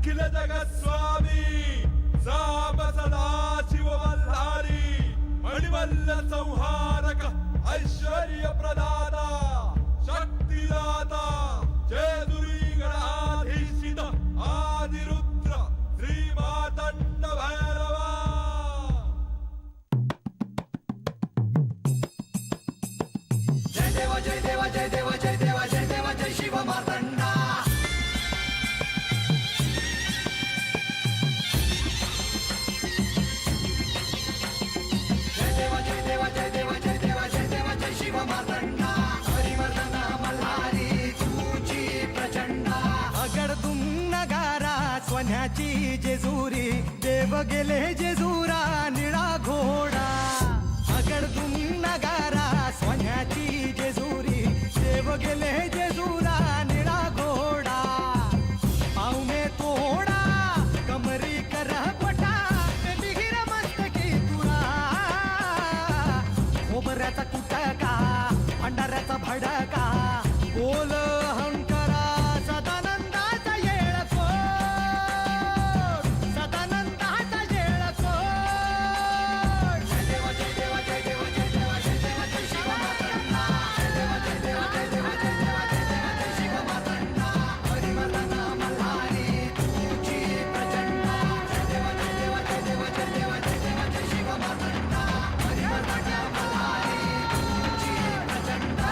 अखिल जगस्वामी साप सदा शिव मल्हारी मणिमल्ल संहारक ऐश्वर्य प्रदाता शक्तिदाता जयदुरी गणाधीशित आदिरुद्र श्री मातंड भैरवा। जय देवा जय देवा जय देवा जय देवा जय देवा जय शिव मातंडा। जय देवा जय देवा जय देवा जय देवा जय देवा जय शिव मातंडा। हरिवर्धन मल्हारी तुझी प्रचंडा। अगडतुम नगारा सोन्याची जेजुरी देव गेले जेजुरा निळा घोडा। अगडतुम नगारा सोन्याची जेजुरी देव गेले जेजुरा निळा घोडा। पावने तोडा कमरी कर पटा बिहिर मस्तकी तुरा। खोबऱ्याचा कुटका भंडाऱ्याचा भडका बोल अहंकारा सदानंदाचा येळको सदानंदाचा येळको। जय देवा जय देवा जय देवा जय देवा जय देवा जय शिव मातंडा। जय देवा जय देवा जय देवा जय देवा जय देवा जय शिव मातंडा। हरिवर्धन मल्हारी तुझी प्रचंडा। जय देवा जय देवा जय देवा जय देवा जय देवा जय शिव मातंडा। हरिवर्धन मल्हारी तुझी प्रचंडा।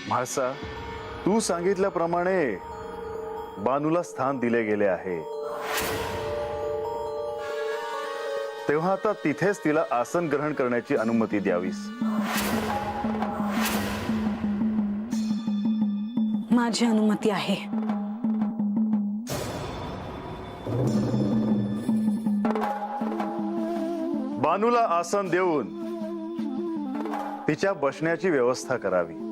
म्हाळसा, तू सांगितल्याप्रमाणे बानूला स्थान दिले गेले आहे, तेव्हा आता तिथेच तिला आसन ग्रहण करण्याची अनुमती द्यावीस। माझी अनुमती आहे। बानूला आसन देऊन तिच्या बसण्याची व्यवस्था करावी।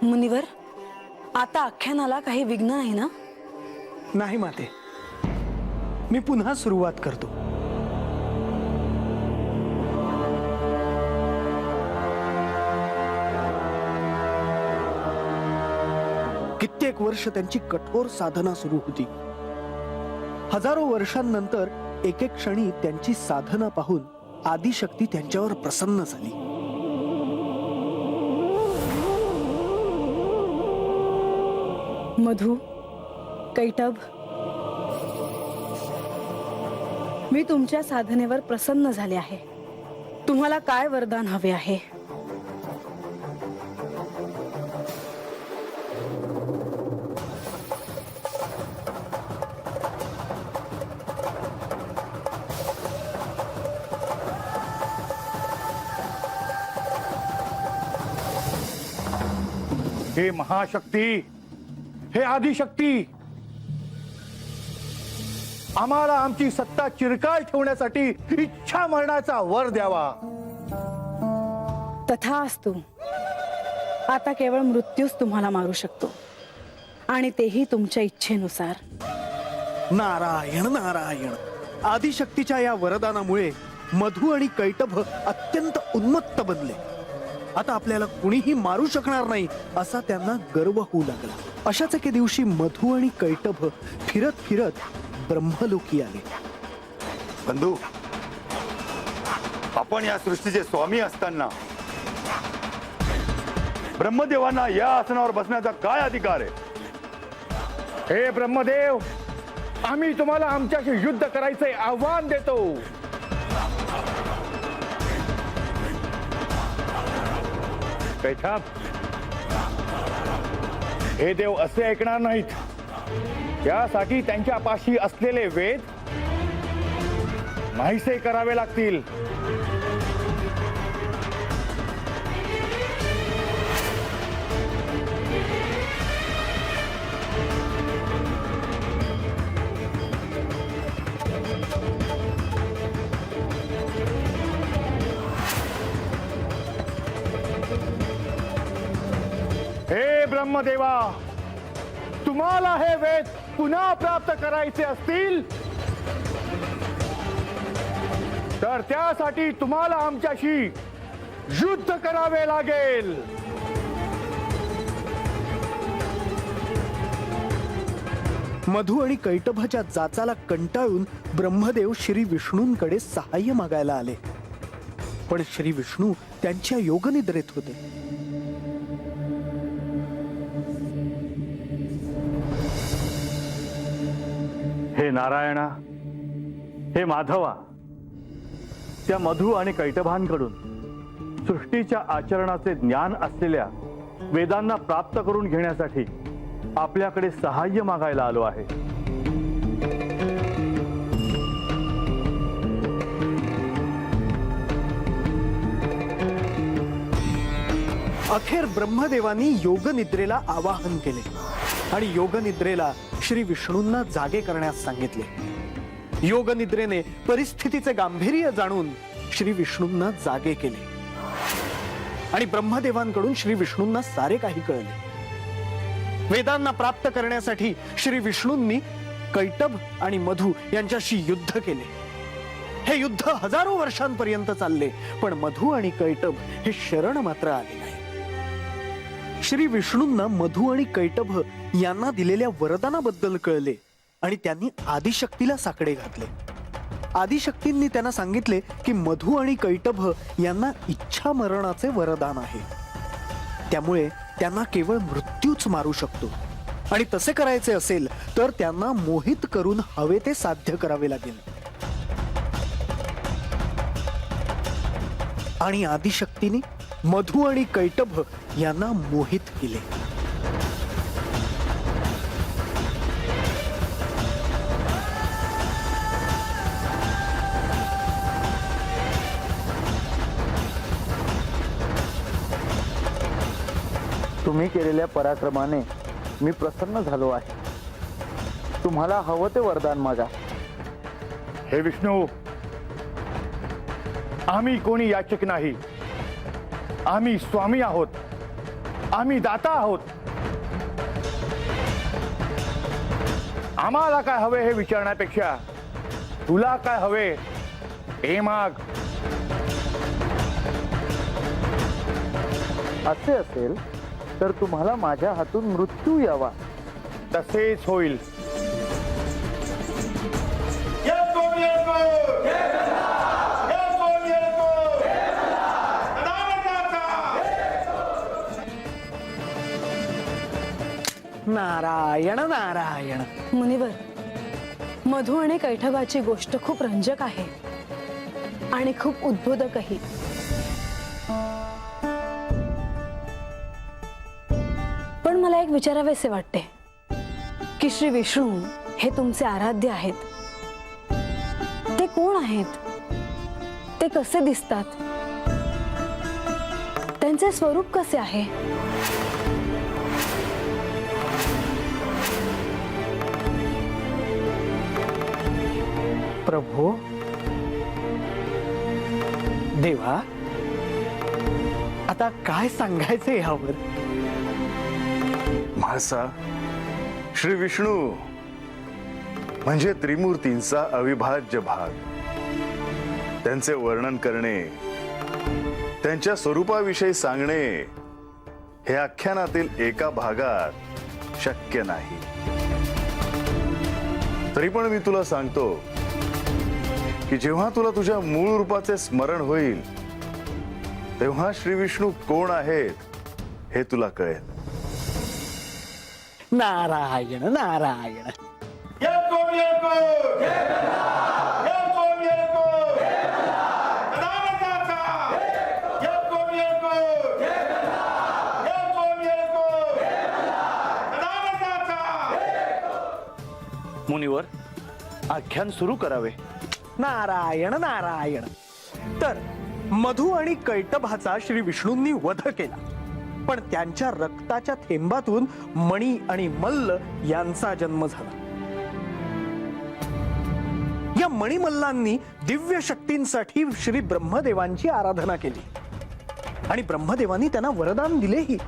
मुनिवर, आता आख्यानाला काही विघ्न नाही ना? नाही माते, मी पुन्हा सुरुवात करतो। कित्येक वर्ष त्यांची कठोर साधना सुरू होती। हजारो वर्षांनंतर एक एक क्षणी त्यांची साधना पाहून आदिशक्ती त्यांच्यावर प्रसन्न झाली। मधु, कैटभ, मी तुमच्या साधनेवर प्रसन्न झाले आहे। तुम्हाला काय वरदान हवे आहे? हे महाशक्ती, हे आदिशक्ती, आम्हाला आमची सत्ता चिरकाल ठेवण्यासाठी इच्छा मरणाचा वर द्यावा। तथास्तु। आता केवळ मृत्यूच तुम्हाला मारू शकतो, आणि तेही तुमच्या इच्छेनुसार। नारायण नारायण। आदिशक्तीच्या या वरदानामुळे मधु आणि कैटभ अत्यंत उन्मत्त बनले। आता आपल्याला कुणीही मारू शकणार नाही असा त्यांना गर्व होऊ लागला। अशाच एके दिवशी मधु आणि कैटभ फिरत फिरत ब्रह्मलोकी आले। बंधू, आपण या सृष्टीचे स्वामी असताना ब्रह्मदेवांना या आसनावर बसण्याचा काय अधिकार आहे? हे ब्रह्मदेव, आम्ही तुम्हाला आमच्याशी युद्ध करायचे आव्हान देतो। कैठब, हे देव असे ऐकणार नाहीत। त्यासाठी त्यांच्या पाशी असलेले वेद नाहीसे करावे लागतील। ब्रह्मदेवा, तुम्हाला हे वेद पुन्हा प्राप्त करायचे असतील तर त्यासाठी तुम्हाला आमच्याशी युद्ध करावे लागेल. मधु आणि कैटभाच्या जाचाला कंटाळून ब्रह्मदेव श्री विष्णूंकडे सहाय्य मागायला आले. पण श्री विष्णू त्यांच्या योगनिद्रेत होते. हे नारायणा, हे माधवा, त्या मधु आणि कैटभांकडून सृष्टीच्या आचरणाचे ज्ञान असलेल्या वेदांना प्राप्त करून घेण्यासाठी आपल्याकडे सहाय्य मागायला आलो आहे. अखेर ब्रह्मदेवानी योगनिद्रेला आवाहन केले आणि योगनिद्रेला श्री विष्णूंना जागे करण्यास सांगितले. योगनिद्रेने परिस्थितीचे गांभीर्य जाणून श्री विष्णूंना जागे केले आणि ब्रह्मदेवांकडून श्री विष्णूंना सारे काही कळले. वेदांना प्राप्त करण्यासाठी श्री विष्णूंनी कैटभ आणि मधु यांच्याशी युद्ध केले. हे युद्ध हजारो वर्षांपर्यंत चालले, पण मधु आणि कैटभ हे शरण मात्र आले नाही. श्री विष्णूंना मधु आणि कैटभ यांना दिलेल्या वरदानाबद्दल कळले आणि त्यांनी आदिशक्तीला साकडे घातले. आदिशक्तींनी त्यांना सांगितले की मधु आणि कैटभ यांना इच्छा मरणाचे वरदान आहे. त्यामुळे त्यांना केवळ मृत्यूच मारू शकतो आणि तसे करायचे असेल तर त्यांना मोहित करून हवे ते साध्य करावे लागेल. आणि आदिशक्तीने मधु आणि कैटभ यांना मोहित केले. तुम्ही केलेल्या पराक्रमाने मी प्रसन्न झालो आहे. तुम्हाला हवं ते वरदान मागा. हे विष्णू, आम्ही कोणी याचक नाही. आम्ही स्वामी आहोत. आम्ही दाता आहोत. आम्हाला काय हवे हे विचारण्यापेक्षा तुला काय हवे हे माग. असे असेल तर तुम्हाला माझ्या हातून मृत्यू यावा. तसेच होईल. नारायण नारायण. मुनिवर, मधु आणि कैटभाची गोष्ट खूप रंजक आहे आणि खूप उद्बोधकही. पण मला एक विचारावेसे वाटते की श्री विष्णू हे तुमचे आराध्य आहेत. ते कोण आहेत? ते कसे दिसतात? त्यांचे स्वरूप कसे आहे? प्रभो, देवा, आता काय सांगायचं यावर? म्हासा, श्री विष्णू म्हणजे त्रिमूर्तींचा अविभाज्य भाग. त्यांचे वर्णन करणे, त्यांच्या स्वरूपाविषयी सांगणे हे आख्यानातील एका भागात शक्य नाही. तरी पण मी तुला सांगतो की जेव्हा तुला तुझ्या मूळ रूपाचे स्मरण होईल तेव्हा श्री विष्णू कोण आहेत हे तुला कळेल. नारायण नारायण. मुनिवर, आख्यान सुरू करावे. नारायण नारायण. तर मधु आणि कैटभाचा श्री विष्णूंनी वध केला, पण त्यांच्या रक्ताच्या थेंबातून मणी आणि मल्ल यांचा जन्म झाला. या मणिमल्लांनी दिव्य शक्तींसाठी श्री ब्रह्मदेवांची आराधना केली आणि ब्रह्मदेवांनी त्यांना वरदान दिलेही.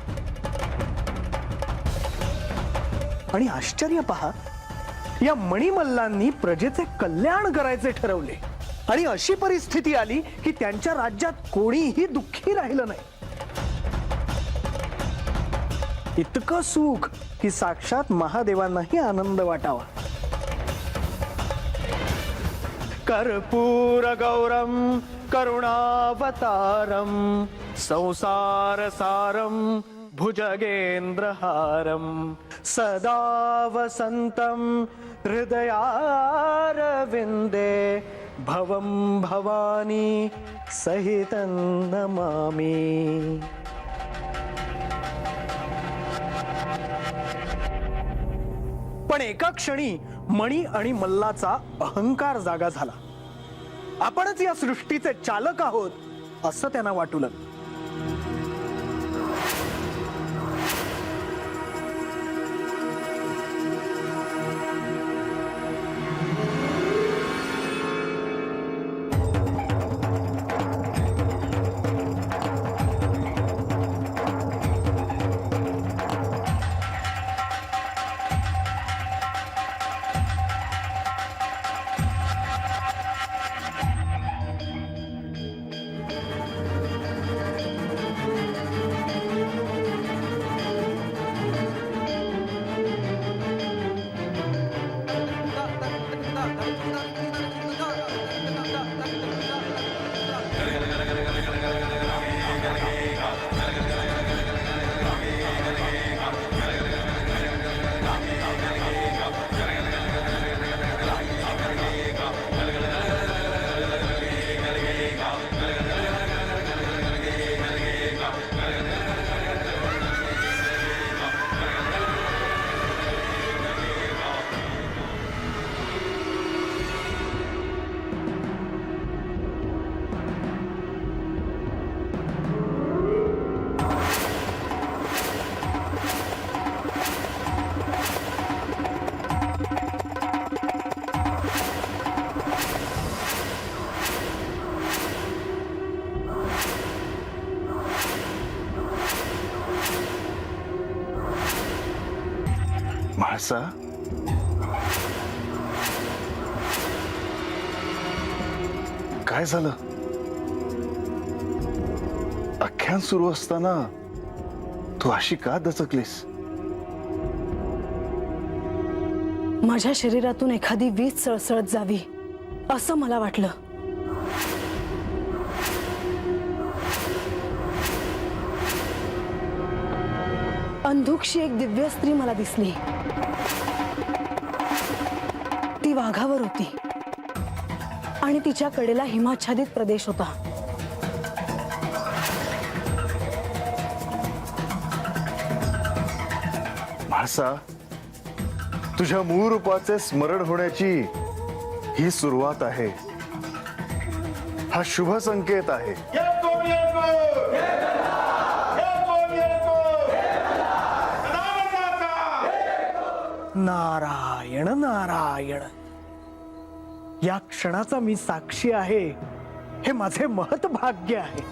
आणि आश्चर्य पहा, या मणिमल्लांनी प्रजेचे कल्याण करायचे ठरवले आणि अशी परिस्थिती आली की त्यांच्या राज्यात कोणीही दुःखी राहिलं नाही. इतकं सुख की साक्षात महादेवांनाही आनंद वाटावा. कर्पूर गौरम करुणावतारम संसार सारम भुजगेंद्रहारम सदा वसंतम हृदयारविंदे भवं भवानी सहितं नमामि. पण एका क्षणी मणी आणि मल्लाचा अहंकार जागा झाला. आपणच या सृष्टीचे चालक आहोत असं त्यांना वाटू लागलं. म्हाळसा, काय झालं? आख्यान सुरू असताना तू अशी का दचकलीस? माझ्या शरीरातून एखादी वीज सळसळत जावी असं मला वाटलं. अंधुकशी एक दिव्य स्त्री मला दिसली. ती वाघावर होती आणि तिच्या कडेला हिमाच्छादित प्रदेश होता. म्हाळसा, तुझ्या मूळ रूपाचे स्मरण होण्याची ही सुरुवात आहे. हा शुभ संकेत आहे. नारायण नारायण. या क्षणाचा मी साक्षी आहे हे माझे महत् भाग्य आहे.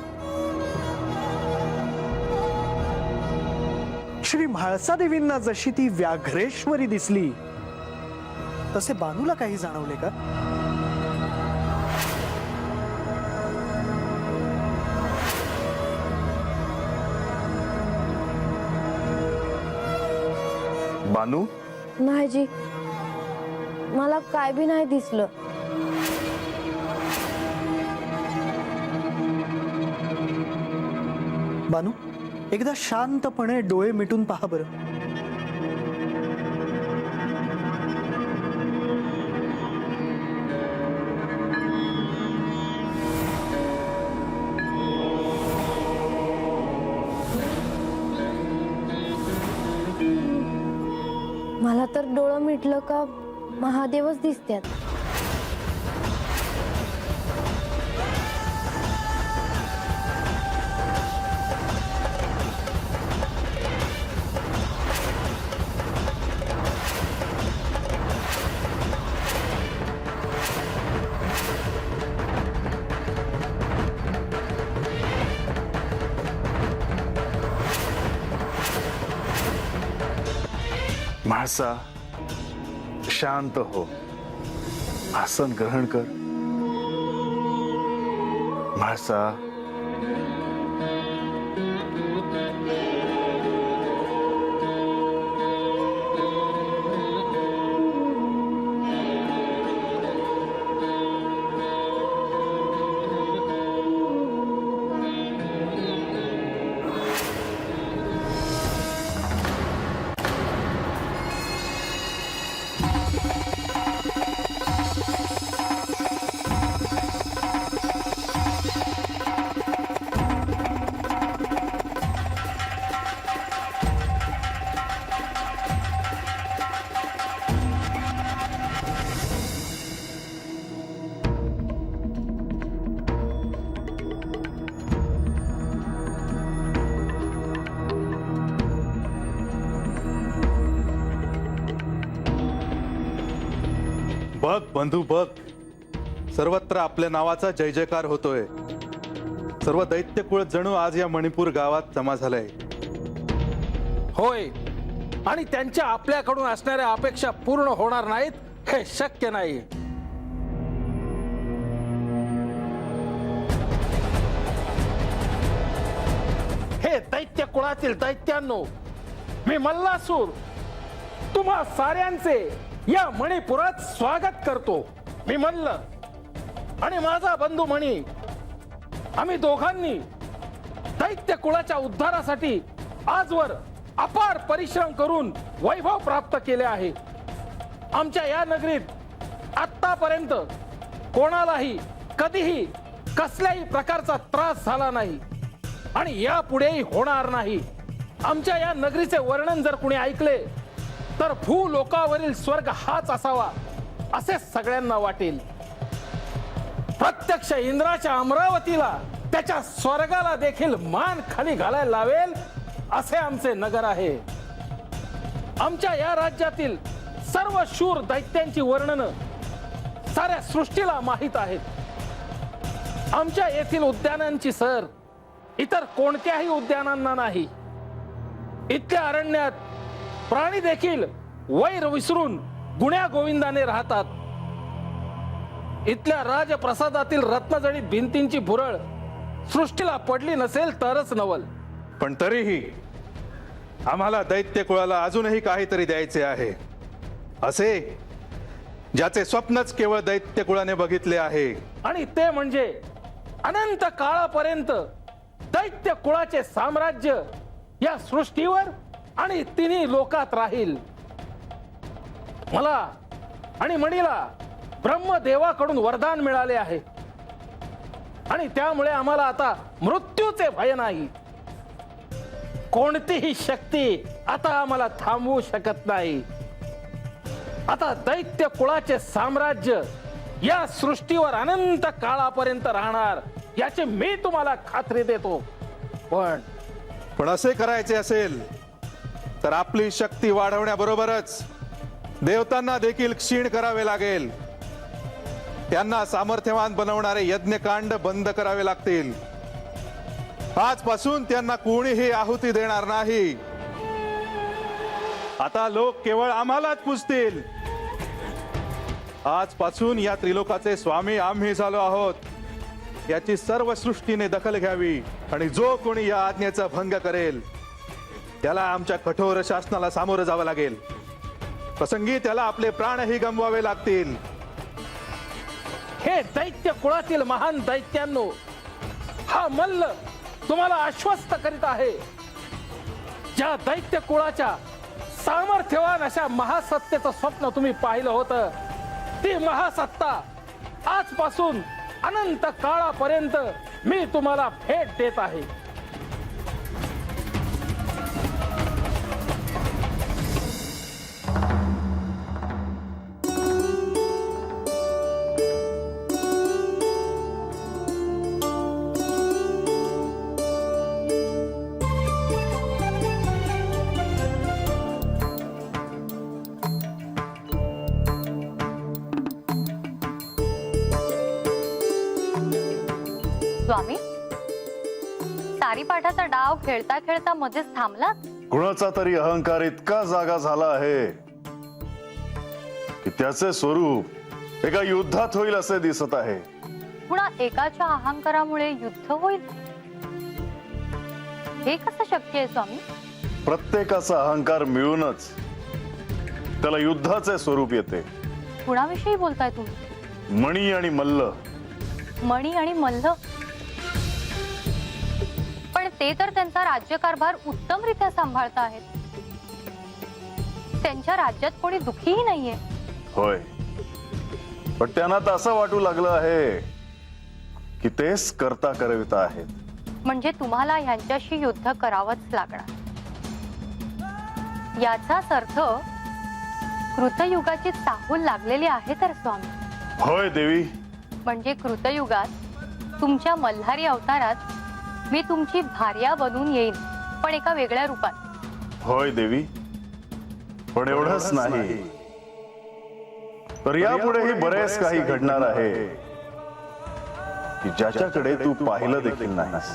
श्री म्हाळसा देवींना जशी ती व्याघ्रेश्वरी दिसली तसे बानूला काही जाणवले का? बानू, नाही जी, मला काय बी नाही दिसलं. बानू, एकदा शांतपणे डोळे मिटून पहा बरं. मला तर डोळं मिटलं का महादेवच दिसतात. म्हाळसा, शांत हो. आसन ग्रहण कर. म्हाळसा, बघ बंधू बघ, सर्वत्र आपल्या नावाचा जय जयकार होतोय. सर्व दैत्य कुळ जणू आज या मणिपूर गावात जमा झालंय. होय, आणि त्यांच्या आपल्याकडून असणाऱ्या अपेक्षा पूर्ण होणार नाहीत हे शक्य नाही. हे दैत्य कुळातील दैत्यांनो, मी मल्लासूर तुम्हा साऱ्यांचे या मणिपुरात स्वागत करतो. मी मल्ल आणि माझा बंधू मणी, आम्ही दोघांनी दैत्य कुळाच्या उद्धारासाठी आजवर अपार परिश्रम करून वैभव प्राप्त केले आहे. आमच्या या नगरीत आतापर्यंत कोणालाही कधीही कसल्याही प्रकारचा त्रास झाला नाही आणि यापुढेही होणार नाही. आमच्या या नगरीचे वर्णन जर कुणी ऐकले तर भूलोकावरील स्वर्ग हाच असावा असे सगळ्यांना वाटेल. प्रत्यक्ष इंद्राच्या अमरावतीला त्याच्या स्वर्गाला देखील मान खाली घालायला लावेल असे आमचे नगर आहे. आमच्या या राज्यातील सर्व शूर दैत्यांची वर्णनं साऱ्या सृष्टीला माहीत आहेत. आमच्या येथील उद्यानांची सर इतर कोणत्याही उद्यानांना नाही. इथल्या अरण्यात प्राणी देखील वैर विसरून गुण्या गोविंदाने राहतात. इथल्या राजप्रसादातील रत्नजडित भिंतींची भुरळ सृष्टीला पडली नसेल तरच नवल. पण तरीही आम्हाला दैत्य कुळाला अजूनही काहीतरी द्यायचे आहे, असे ज्याचे स्वप्नच केवळ दैत्य कुळाने बघितले आहे. आणि ते म्हणजे अनंत काळापर्यंत दैत्य कुळाचे साम्राज्य या सृष्टीवर आणि तिन्ही लोकात राहील. मला आणि मणीला ब्रह्मदेवाकडून वरदान मिळाले आहे आणि त्यामुळे आम्हाला आता मृत्यूचे भय नाही. कोणतीही शक्ती आता आम्हाला थांबवू शकत नाही. आता दैत्य कुळाचे साम्राज्य या सृष्टीवर अनंत काळापर्यंत राहणार याची मी तुम्हाला खात्री देतो. पण असे करायचे असेल तर आपली शक्ती वाढवण्याबरोबरच देवतांना देखील क्षीण करावे लागेल. त्यांना सामर्थ्यवान बनवणारे यज्ञकांड बंद करावे लागतील. आजपासून त्यांना कोणीही आहुती देणार नाही. आता लोक केवळ आम्हालाच पूजतील. आजपासून या त्रिलोकाचे स्वामी आम्ही झालो आहोत. याची सर्व सृष्टीने दखल घ्यावी आणि जो कोणी या आज्ञेचा भंग करेल त्याला आमच्या कठोर शासनाला सामोरं जावं लागेल. प्रसंगी त्याला आपले प्राणही गमवावे लागतील. हे दैत्य कुळातील महान दैत्यांनो, हा मल्ल तुम्हाला आश्वस्त करीत आहे. ज्या दैत्य कुळाच्या सामर्थ्यवान अशा महासत्तेचं स्वप्न तुम्ही पाहिलं होतं, ती महासत्ता आजपासून अनंत काळापर्यंत मी तुम्हाला भेट देत आहे. स्वामी, सारीपाठाचा डाव खेळता खेळता मध्येच थांबला. कुणाचा तरी अहंकार इतका जागा झाला आहे की त्याचे स्वरूप एका युद्धात होईल असे दिसत आहे. पुन्हा एकाच्या अहंकारामुळे युद्ध होईल, हे कसं शक्य आहे स्वामी? प्रत्येकाचा अहंकार मिळूनच त्याला युद्धाचे स्वरूप येते. कुणाविषयी बोलताय तुम्ही? मणी आणि मल्ल. मणी आणि मल्ल? पण ते तर त्यांचा राज्यकारभार उत्तमरित्या सांभाळता आहेत. त्यांच्या राज्यात कोणी दुखीही नाहीये. होय, पण त्यांना तर असं वाटू लागलं आहे की तेच करता करविता आहेत. म्हणजे तुम्हाला ह्यांच्याशी युद्ध करावंच लागणार. याचाच अर्थ कृतयुगाची चाहूल लागलेली आहे तर स्वामी. होय देवी. म्हणजे कृतयुगात तुमच्या मल्हारी अवतारात मी तुमची भार्या बनून येईन, पण एका वेगळ्या रूपात. होय देवी, पण एवढंच नाही, तर यापुढेही बरेच काही घडणार आहे की ज्याच्याकडे तू पाहिलं देखील नाहीस.